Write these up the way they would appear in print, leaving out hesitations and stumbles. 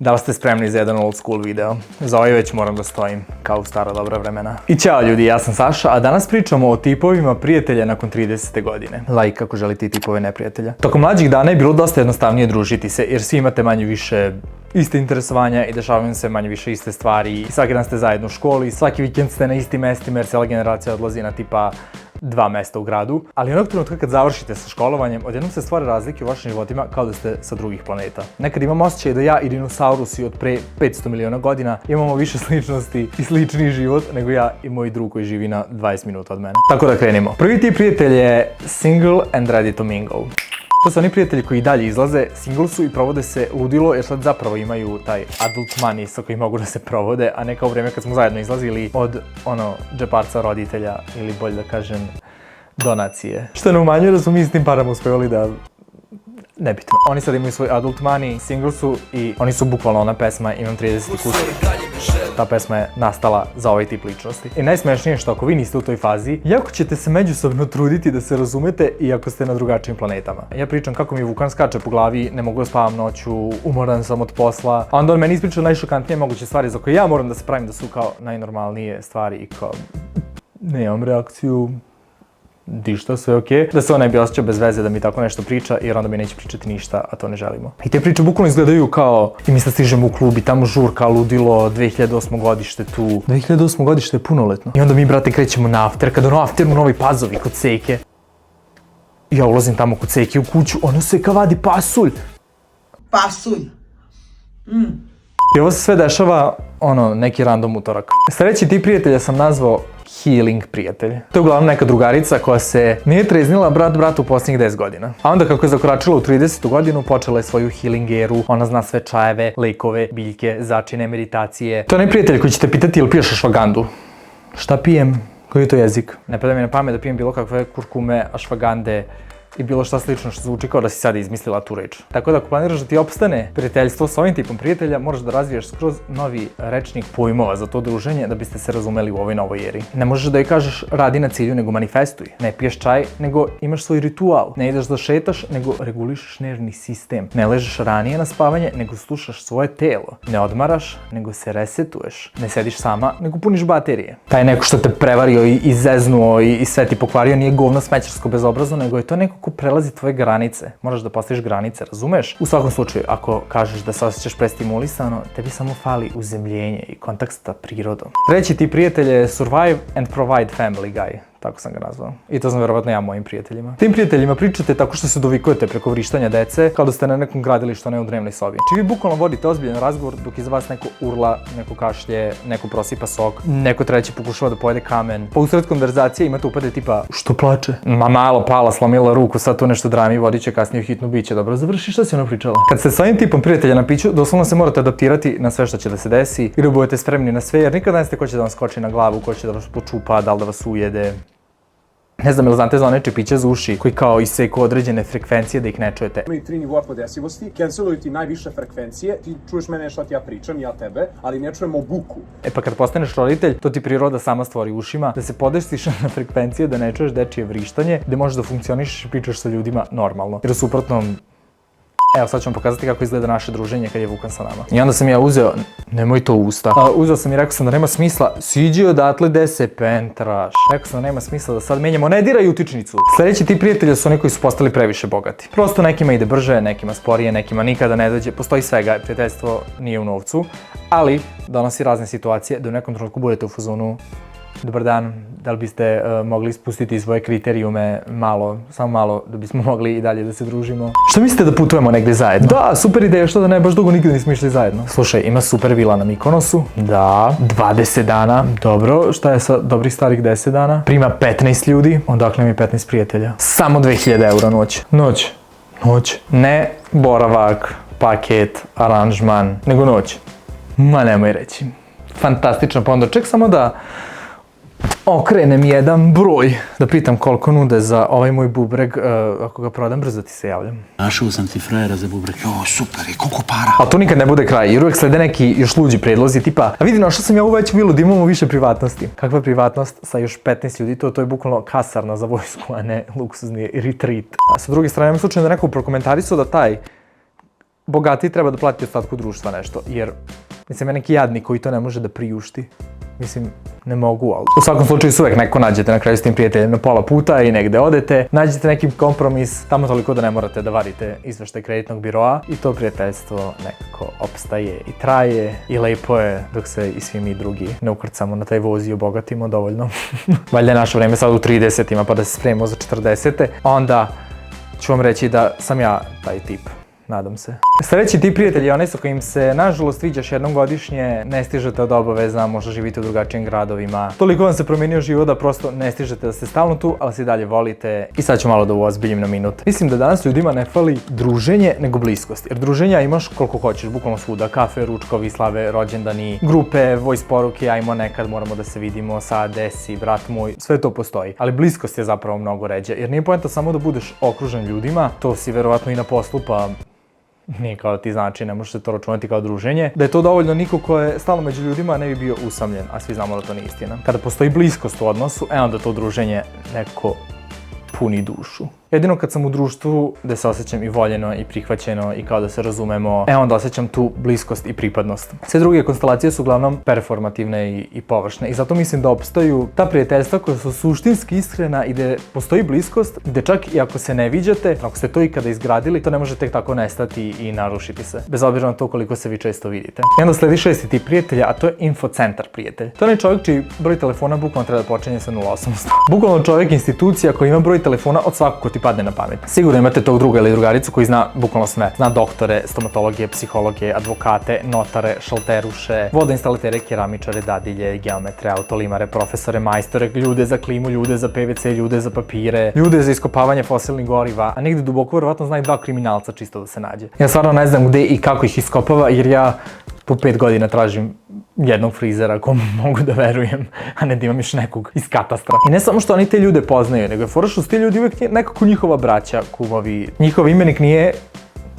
Da li ste spremni za jedan old school video? Za ovaj već moram da stojim, kao u stara dobra vremena. I ćao ljudi, ja sam Saša, a danas pričamo o tipovima prijatelja nakon 30. godine. Like ako želite i tipove neprijatelja. Tokom mlađih dana je bilo dosta jednostavnije družiti se, jer svi imate manje više iste interesovanja i dešavaju se manje više iste stvari. I svaki dan ste zajedno u školi, svaki vikend ste na istim mestima jer cijela generacija odlazi na tipa 2 mesta u gradu, ali onog trenutka kad završite sa školovanjem, odjednom se stvore razlike u vašim životima kao da ste sa drugih planeta. Nekad imam osjećaj da ja i dinosaurusi od pre 500 miliona godina imamo više sličnosti i sličniji život nego ja i moj drug koji živi na 20 minuta od mene. Tako da krenimo. Prvi tip prijatelj je single and ready to mingle. To su oni prijatelji koji i dalje izlaze, single su i provode se ludilo jer sad zapravo imaju taj adult money sa kojim mogu da se provode, a ne kao u vrijeme kad smo zajedno izlazili od džeparca roditelja ili bolje da kažem donacije. Što ne umanjuje da smo mi s tim parama uspevali da... Nebitno. Oni sad imaju svoj adult money, single su i oni su bukvalno ona pesma Imam 30 kuća. Ta pesma je nastala za ovaj tip ličnosti. I najsmešnije je što ako vi niste u toj fazi, jako ćete se međusobno truditi da se razumete iako ste na drugačijim planetama. Ja pričam kako mi Vukan skače po glavi, ne mogu da spavam noću, umoran sam od posla, a onda on meni ispriča najšokantnije moguće stvari za koje ja moram da se pravim da su kao najnormalnije stvari i kao... Nemam reakciju... Dišta, sve okej. Da se on ne bi osjećao bez veze da mi tako nešto priča, jer onda mi neće pričati ništa, a to ne želimo. I te priče bukvalno izgledaju kao i mi sad stižemo u klub i tamo žurka, ludilo, 2008. godište tu. 2008. godište je punoletno. I onda mi, brate, krećemo na after, kada ono after u Novoj Pazovi kod Seke. Ja ulazim tamo kod Seke u kuću, ono Seka vadi pasulj. Pasulj. I ovo se sve dešava, neki random utorak. Sljedeći tip prijatelja sam nazvao healing prijatelj. To je uglavnom neka drugarica koja se nije treznila brat u posljednjih 10 godina. A onda kako je zakoračila u 30. godinu, počela je svoju healing eru, ona zna sve čajeve, lekove, biljke, začine, meditacije. To je onaj prijatelj koji će te pitati ili piješ ašvagandu. Šta pijem? Koji je to jezik? Ne pada mi na pamet da pijem bilo kakve kurkume, ašvagande i bilo šta slično što zvuči kao da si sad izmislila tu reč. Tako da ako planiraš da ti opstane prijateljstvo s ovim tipom prijatelja, moraš da razviješ skroz novi rečnik pojmova za to druženje da biste se razumeli u ovoj novoj eri. Ne možeš da joj kažeš radi na cilju, nego manifestuj. Ne piješ čaj, nego imaš svoj ritual. Ne ideš da šetaš, nego regulišeš nervni sistem. Ne ležeš ranije na spavanje, nego slušaš svoje telo. Ne odmaraš, nego se resetuješ. Ne sediš sama, nego puniš baterije. Taj neko što te prevario i zeznuo i sve ti pokvario nije govno smećarsko bezobrazno, nego je to neko ko prelazi tvoje granice. Moraš da postaviš granice, razumeš? U svakom slučaju, ako kažeš da se osjećaš prestimulisano, tebi samo fali uzemljenje i kontakt sa prirodom. Treći tip prijatelja je survive and provide family guy. Tako sam ga nazvao. I to sam verovatno ja mojim prijateljima. Tim prijateljima pričate tako što se dovikujete preko vrištanja dece, kao da ste na nekom gradilištu, a ne u dnevnoj sobi. Či vi bukvalno vodite ozbiljan razgovor dok iza vas neko urla, neko kašlje, neko prosipa sok, neko treći pokušava da pojede kamen. Pa usred konverzacije imate upade tipa što plače? Ma malo pala, slomila ruku, sad tu nešto drami, vodit će kasnije u hitnu biće. Dobro, završi, šta si ono pričala? Kad ste s ovim tipom prijatelja na piću, doslovno se morate adaptirati na sve što će da se desi i da budete spremni na sve, jer nikada ne znate ko će da vam skoči na glavu, ko će da vas počupa, da li da vas ujede. Ne znam, ili znate za one čepiće za uši koji kao iseku određene frekvencije da ih ne čujete. Imaju 3 nivoa podesivosti, canceluju ti najviše frekvencije, ti čuješ mene šta ti ja pričam, ja tebe, ali ne čujemo buku. E pa kad postaneš roditelj, to ti priroda sama stvori ušima, da se podesiš na frekvencije, da ne čuješ dečije vrištanje, da možeš da funkcionišeš i pričaš sa ljudima normalno. Jer u suprotnom... Evo sad ću vam pokazati kako izgleda naše druženje kad je Vukan sa nama. I onda sam ja uzeo, nemoj to usta. Uzeo sam i rekao sam da nema smisla, siđi odatle gde se pentraš. Rekao sam da nema smisla da sad menjamo, ne diraj utičnicu. Sljedeći ti prijatelji su oni koji su postali previše bogati. Prosto nekima ide brže, nekima sporije, nekima nikada ne dođe. Postoji svega, prijateljstvo nije u novcu, ali donosi razne situacije da u nekom trenutku budete u fazonu. Dobar dan, da li biste mogli spustiti svoje kriterijume malo, samo malo, da bismo mogli i dalje da se družimo? Što mislite da putujemo negdje zajedno? Da, super ideja, što da ne, baš dugo nikad nismo išli zajedno. Slušaj, ima super vila na Mikonosu. Da, 20 dana. Dobro, šta je sa dobrih starih 10 dana? Prima 15 ljudi, odakle mi 15 prijatelja. Samo 2000 eura noć. Noć. Ne boravak, paket, aranžman, nego noć. Ma nemoj reći. Fantastično, pa onda ček samo da okrenem jedan broj, da pitam koliko nude za ovaj moj bubreg, ako ga prodam brzo ti se javljam. Našao sam ti frajera za bubreg, super, i koliko para? Ali tu nikad ne bude kraj, jer uvijek slede neki još luđi predlozi, tipa, a vidi, našao sam ja ovu veću vilu da imamo više privatnosti. Kakva privatnost sa još 15 ljudi, to je bukvalno kasarna za vojsku, a ne luksuzni retreat. A sa druge strane, imam slučajno da neko prokomentarisao da taj bogatiji treba da plati ostatku društva nešto, jer mislim, ja neki jadnik koji to ne može da priušti. Mislim, ne mogu, ali u svakom slučaju uvek neko nađete na kraju s tim prijateljem na pola puta i negde odete, nađete neki kompromis, tamo toliko da ne morate da varite izveštaj kreditnog biroa i to prijateljstvo nekako opstaje i traje i lepo je dok se i svi mi drugi ne ukrcamo na taj voz i obogatimo dovoljno. Valjda je naše vreme sad u 30-ima pa da se spremimo za 40-te, onda ću vam reći da sam ja taj tip. Nadam se. Sljedeći tip prijatelj je onaj sa kojim se, nažalost, viđaš jednom godišnje, ne stižete od obaveza, možda živite u drugačijim gradovima. Toliko vam se promijenio život da prosto ne stižete da ste stalno tu, ali se dalje volite. I sad ću malo da uozbiljim na minut. Mislim da danas ljudima ne fali druženje nego bliskost. Jer druženja imaš koliko hoćeš, bukvalno svuda. Kafe, ručkovi, slave, rođendani, grupe, voice poruke, ajmo nekad, moramo da se vidimo, sad, desi, brat moj, sve to postoji. Ali bliskost je zapravo mnogo ređe. Jer nije poenta samo da budeš okružen ljudima, to si verovatno i na poslu, pa nije kao da ti znači, ne možeš se to računati kao druženje, da je to dovoljno niko ko je stalno među ljudima ne bi bio usamljen, a svi znamo da to nije istina. Kada postoji bliskost u odnosu, onda to druženje neko puni dušu. Jedino kad sam u društvu gde se osjećam i voljeno i prihvaćeno i kao da se razumemo, onda osjećam tu bliskost i pripadnost. Sve druge konstelacije su uglavnom performativne i površne i zato mislim da opstaju ta prijateljstva koja su suštinski iskrena i gde postoji bliskost, gde čak i ako se ne viđate, ako ste to ikada izgradili, to ne može tek tako nestati i narušiti se, bez obzira na to koliko se vi često vidite. I onda sledi 6. tip prijatelja, a to je infocentar prijatelj. To je onaj čovjek čiji broj telefona bukvalno treba da počinje sa 0800. Bukvalno čovjek institucija koji ima broj telefona od svakog ko ti padne na pamet. Sigurno imate tog druga ili drugaricu koji zna bukvalno sve. Zna doktore, stomatologe, psihologe, advokate, notare, šalteruše, vodoinstalatere, keramičare, dadilje, geometre, autolimare, profesore, majstore, ljude za klimu, ljude za PVC, ljude za papire, ljude za iskopavanje fosilnih goriva, a negde duboko verovatno zna i 2 kriminalca čisto da se nađe. Ja stvarno ne znam gde i kako ih iskopava jer ja po 5 godina tražim jednog frizera komu mogu da verujem, a ne da imam još nekog iz katastra. I ne samo što oni te ljude poznaju, nego je fora što su ti ljudi uvijek nekako njihova braća, kumovi. Njihov imenik nije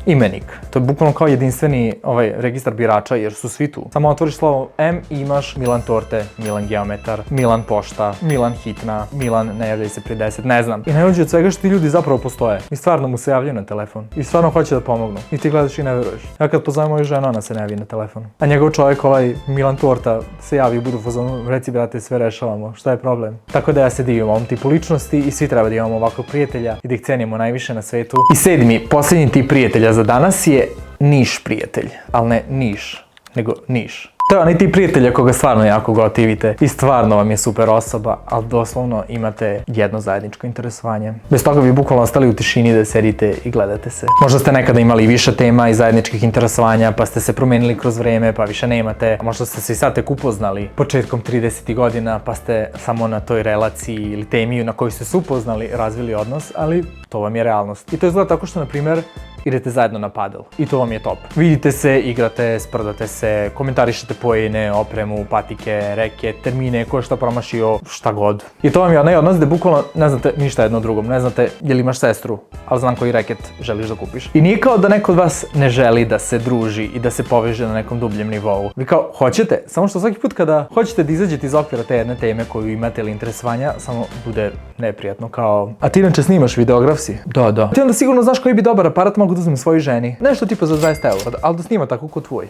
imenik. To je bukvalno kao jedinstveni registar birača jer su svi tu. Samo otvoriš slovo M i imaš Milan Torte, Milan Geometar, Milan Pošta, Milan Hitna, Milan ne javljaj se pri 10, ne znam. I najluđe od svega što ti ljudi zapravo postoje. I stvarno mu se javljaju na telefon. I stvarno hoće da pomognu. I ti gledaš i ne veruješ. Ja kad pozovem moju ženu, ona se ne javi na telefon. A njegov čovjek, Milan Torta, se javi u budu u fazonu, reci brate, sve rešavamo, šta je problem? Tako da ja se divim ovom tipu ličnosti i svi treba da imamo ovakvog prijatelja i da ih cenimo najviše na svetu. I 7. posljednji tip prijatelja za danas je niš prijatelj, ali ne niš, nego niš. To je onaj tip prijatelja koga stvarno jako gotivite i stvarno vam je super osoba, ali doslovno imate jedno zajedničko interesovanje. Bez toga bi bukvalno ostali u tišini da sedite i gledate se. Možda ste nekada imali više tema i zajedničkih interesovanja, pa ste se promenili kroz vreme, pa više nemate. Možda ste se i sad tek upoznali početkom 30. godina, pa ste samo na toj relaciji ili temi na kojoj ste se upoznali razvili odnos, ali to vam je realnost. I to izgleda tako što, na primjer, idete zajedno na padel. I to vam je top. Vidite se, igrate, sprdate se, komentarišete poene, opremu, patike, reke, termine, ko je šta promašio, šta god. I to vam je onaj odnos gde bukvalno ne znate ništa jedno drugom. Ne znate je li imaš sestru, ali znam koji reket želiš da kupiš. I nije kao da neko od vas ne želi da se druži i da se poveže na nekom dubljem nivou. Vi kao hoćete, samo što svaki put kada hoćete da izađete iz okvira te jedne teme koju imate ili interesovanja, samo bude neprijatno kao... A ti inače snimaš, videograf si? Da. Ti onda sigurno znaš koji bi dobar aparat mogu da uzmem svojoj ženi. Nešto tipa za 20 €, ali da snima tako kod tvoj.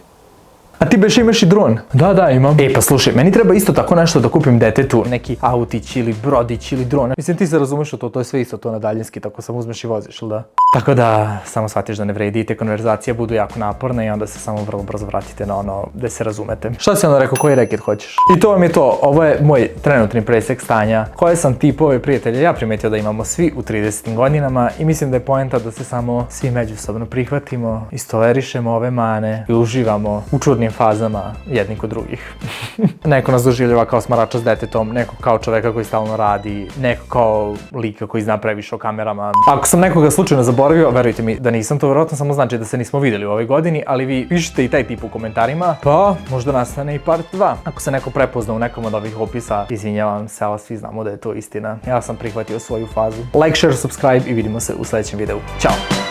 A ti beše imaš i dron? Da, imam. Pa slušaj, meni treba isto tako nešto da kupim detetu. Neki autić ili brodić ili dron. Mislim, ti se razumeš o to je sve isto to na daljinski, tako samo uzmeš i voziš, ili da? Tako da, samo shvatiš da ne vredi i te konverzacije budu jako naporne i onda se samo vrlo brzo vratite na ono gde se razumete. Šta si onda rekao, koji reket hoćeš? I to vam je to, ovo je moj trenutni presek stanja. Koje sam tipove prijatelja ja primetio da imamo svi u 30. godinama i mislim da je poenta da se samo svi međusobno prihvatimo, istolerišemo ove mane i uživamo u čudnim fazama jedni kod drugih. Neko nas doživljava kao smarača s detetom, neko kao čoveka koji stalno radi, neko kao lika koji zna previše o kamerama. Ako sam nekoga slučajno zaboravio, verujte mi da nisam, to verovatno samo znači da se nismo videli u ovoj godini, ali vi pišite i taj tip u komentarima, pa možda nastane i part 2. Ako se neko prepozna u nekom od ovih opisa, izvinjavam se, ali svi znamo da je to istina. Ja sam prihvatio svoju fazu. Like, share, subscribe i vidimo se u sledećem videu. Ćao!